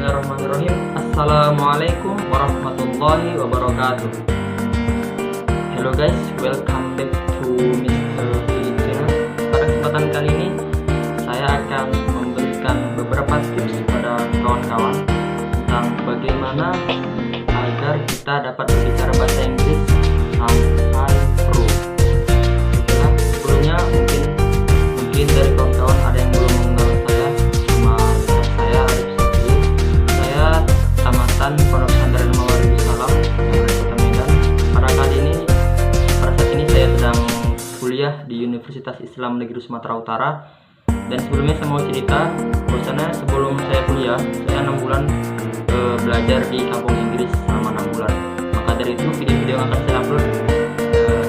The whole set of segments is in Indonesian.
Bismillahirrahmanirrahim. Assalamualaikum warahmatullahi wabarakatuh. Hello guys, welcome back to Mr. Filipina. Pada kesempatan kali ini saya akan memberikan beberapa tips kepada kawan-kawan tentang bagaimana agar kita dapat berbicara bahasa Inggris sampai pro. Setelah sebelumnya mungkin dari kawan-kawan ada yang belum mengenal saya. Saya Arif Safri. Saya tamatan Pondok Pesantren Mawardi Salam yang ada di Kota Medan. Pada saat ini saya sedang kuliah di Universitas Islam Negeri Sumatera Utara. Dan sebelumnya saya mau cerita bahwasanya sebelum saya kuliah, saya 6 bulan belajar di kampung Inggris selama 6 bulan. Maka dari itu video-video yang akan saya upload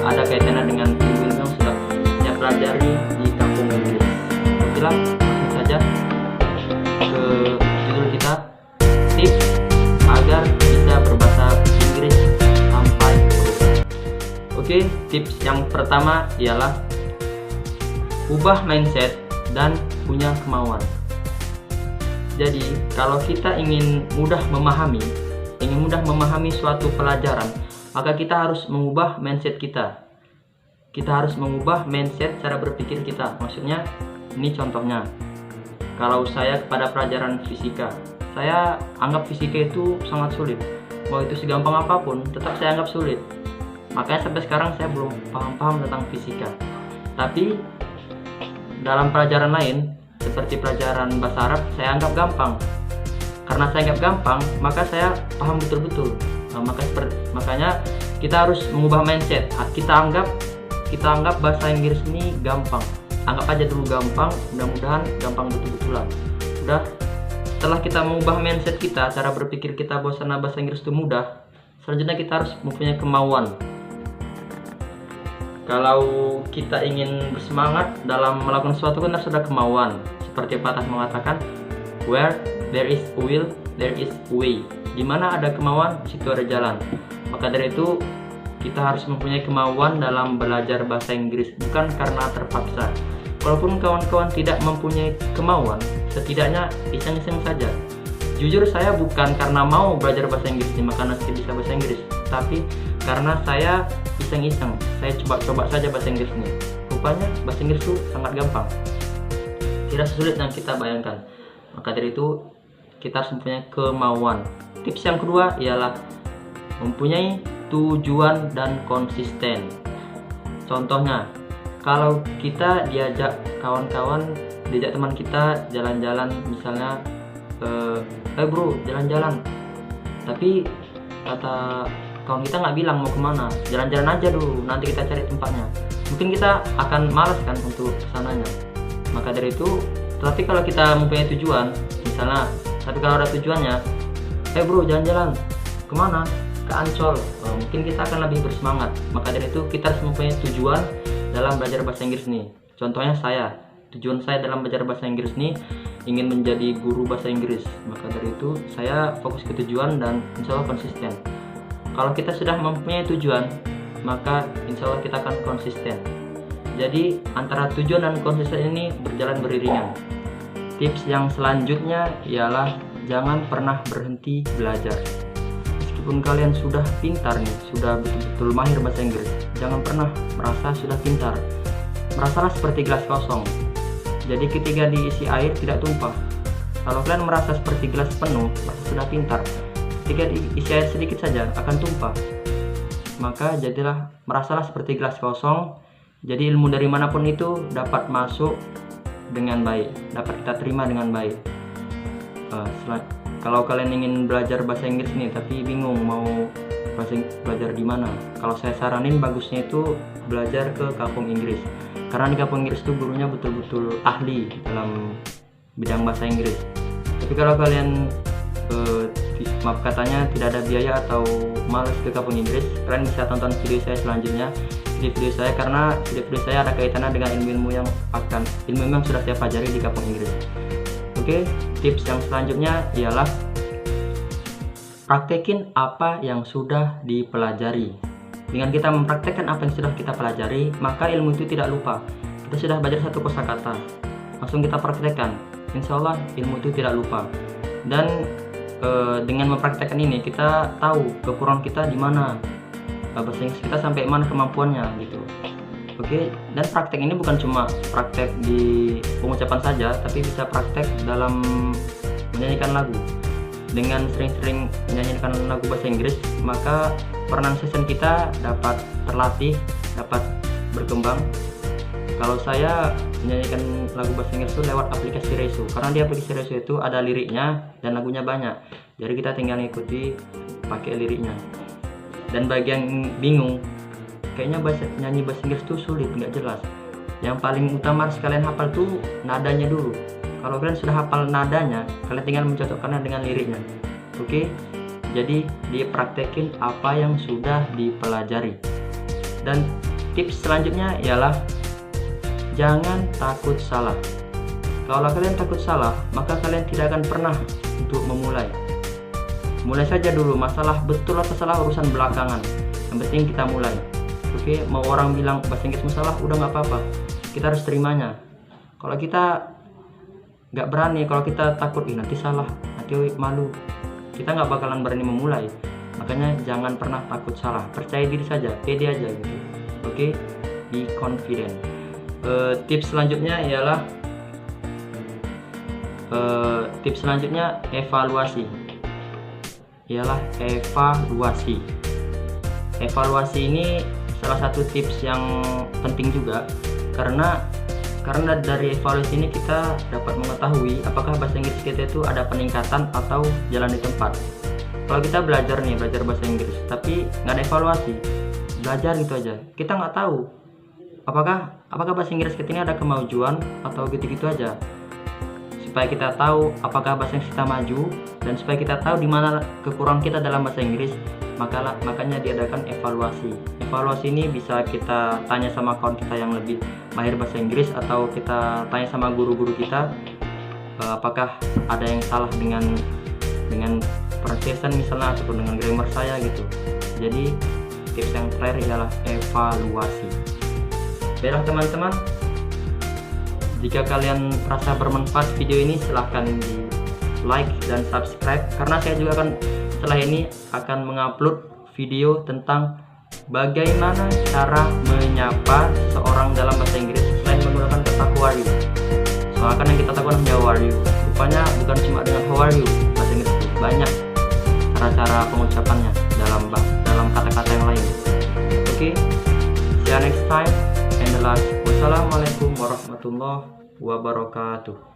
ada kaitannya dengan ilmu yang sudah saya pelajari di kampung Inggris. Okelah, langsung saja ke judul kita, tips agar bisa berbahasa Inggris sampai pro. Oke, tips yang pertama ialah ubah mindset dan punya kemauan. Jadi, kalau kita ingin mudah memahami suatu pelajaran, maka kita harus mengubah mindset kita. Kita harus mengubah mindset cara berpikir kita. Maksudnya, ini contohnya. Kalau saya pada pelajaran fisika, saya anggap fisika itu sangat sulit. Mau itu segampang apapun, tetap saya anggap sulit. Makanya sampai sekarang saya belum paham tentang fisika. Tapi dalam pelajaran lain, seperti pelajaran bahasa Arab, saya anggap gampang. Karena saya anggap gampang, maka saya paham betul-betul. Makanya kita harus mengubah mindset. Kita anggap bahasa Inggris ini gampang. Anggap aja dulu gampang, mudah-mudahan gampang betul-betulan. Udah, setelah kita mengubah mindset kita, cara berpikir kita bahwasanya bahasa Inggris itu mudah, selanjutnya kita harus mempunyai kemauan. Kalau kita ingin bersemangat dalam melakukan sesuatu kan harus ada kemauan. Seperti pepatah mengatakan, where there is a will, there is a way. Di mana ada kemauan, di situ ada jalan. Maka dari itu kita harus mempunyai kemauan dalam belajar bahasa Inggris, bukan karena terpaksa. Walaupun kawan-kawan tidak mempunyai kemauan, setidaknya iseng-iseng saja. Jujur saya bukan karena mau belajar bahasa Inggris ini, karena saya bisa bahasa Inggris, tapi karena saya iseng-iseng, saya coba saja bahasa Inggris ini. Rupanya bahasa Inggris itu sangat gampang, tidak sesulit yang kita bayangkan. Maka dari itu kita harus mempunyai kemauan. Tips yang kedua ialah mempunyai tujuan dan konsisten. Contohnya, kalau kita diajak teman kita jalan-jalan, misalnya bro jalan-jalan, tapi kata kawan kita nggak bilang mau kemana, jalan-jalan aja dulu, nanti kita cari tempatnya. Mungkin kita akan malas kan untuk kesananya. Maka dari itu, tapi kalau kita mempunyai tujuan, misalnya, tapi kalau ada tujuannya, bro jalan-jalan kemana? Ke Ancol. Mungkin kita akan lebih bersemangat. Maka dari itu kita harus mempunyai tujuan dalam belajar bahasa Inggris nih. Contohnya tujuan saya dalam belajar bahasa Inggris nih ingin menjadi guru bahasa Inggris. Maka dari itu saya fokus ke tujuan dan insya Allah konsisten. Kalau kita sudah mempunyai tujuan, maka insya Allah kita akan konsisten. Jadi antara tujuan dan konsisten ini berjalan beriringan. Tips yang selanjutnya ialah jangan pernah berhenti belajar. Meskipun kalian sudah pintar nih, sudah betul-betul mahir bahasa Inggris, jangan pernah merasa sudah pintar. Merasalah seperti gelas kosong. Jadi ketika diisi air tidak tumpah. Kalau kalian merasa seperti gelas penuh, merasa sudah pintar, ketika diisi air sedikit saja akan tumpah. Maka merasalah seperti gelas kosong. Jadi ilmu dari manapun itu dapat masuk dengan baik, dapat kita terima dengan baik. Kalau kalian ingin belajar bahasa Inggris nih tapi bingung mau belajar di mana, kalau saya saranin bagusnya itu belajar ke kampung Inggris. Karena di kampung Inggris itu gurunya betul-betul ahli dalam bidang bahasa Inggris. Tapi kalau kalian maaf katanya tidak ada biaya atau malas ke kampung Inggris, kalian bisa tonton video saya selanjutnya. Video saya karena video saya ada kaitannya dengan ilmu yang sudah saya pelajari di kampung Inggris. Oke, tips yang selanjutnya ialah praktekin apa yang sudah dipelajari. Dengan kita mempraktekkan apa yang sudah kita pelajari, maka ilmu itu tidak lupa. Kita sudah belajar satu kosakata, langsung kita praktekkan, insya Allah ilmu itu tidak lupa. Dan dengan mempraktekkan ini kita tahu kekurangan kita di mana, bahasa Inggris kita sampai mana kemampuannya gitu. Oke, dan praktek ini bukan cuma praktek di pengucapan saja, tapi bisa praktek dalam menyanyikan lagu. Dengan sering-sering menyanyikan lagu bahasa Inggris, maka pronunciation kita dapat terlatih, dapat berkembang. Kalau saya menyanyikan lagu bahasa Inggris itu lewat aplikasi Reso, karena di aplikasi Reso itu ada liriknya dan lagunya banyak, jadi kita tinggal ngikuti pakai liriknya. Dan bagi yang bingung, kayaknya nyanyi bahasa Inggris itu sulit, nggak jelas. Yang paling utama harus kalian hafal tuh nadanya dulu. Kalau kalian sudah hafal nadanya, kalian tinggal mencocokkannya dengan liriknya. Oke, jadi dipraktekin apa yang sudah dipelajari. Dan tips selanjutnya ialah jangan takut salah. Kalau kalian takut salah, maka kalian tidak akan pernah untuk memulai. Mulai saja dulu, masalah betul atau salah urusan belakangan. Yang penting kita mulai. Oke, mau orang bilang bahasa Inggrismu salah, udah nggak apa-apa. Kita harus terimanya. Kalau kita nggak berani, kalau kita takut, nanti salah, nanti malu, kita nggak bakalan berani memulai. Makanya jangan pernah takut salah. Percaya diri saja, pede aja gitu. Oke, be confident. Tips selanjutnya ialah evaluasi. Evaluasi ini salah satu tips yang penting juga, karena dari evaluasi ini kita dapat mengetahui apakah bahasa Inggris kita itu ada peningkatan atau jalan di tempat. Kalau kita belajar bahasa Inggris tapi nggak ada evaluasi, belajar gitu aja, kita nggak tahu apakah bahasa Inggris kita ini ada kemajuan atau gitu-gitu aja. Supaya kita tahu apakah bahasa Inggris kita maju, dan supaya kita tahu di mana kekurangan kita dalam bahasa Inggris, makanya diadakan evaluasi. Evaluasi ini bisa kita tanya sama kawan kita yang lebih mahir bahasa Inggris, atau kita tanya sama guru-guru kita apakah ada yang salah dengan pronunciation misalnya, ataupun dengan grammar saya gitu. Jadi tips yang terakhir adalah evaluasi. Baiklah teman-teman, jika kalian merasa bermanfaat video ini, silahkan di like dan subscribe, karena saya juga setelah ini akan mengupload video tentang bagaimana cara menyapa seorang dalam bahasa Inggris selain menggunakan kata how are you. Soalnya kan yang kita tahu hanya how are you. Rupanya bukan cuma dengan how are you, bahasa Inggris itu banyak cara-cara pengucapannya dalam kata-kata yang lain. Oke, see you next time and the last. Wassalamualaikum warahmatullahi wabarakatuh.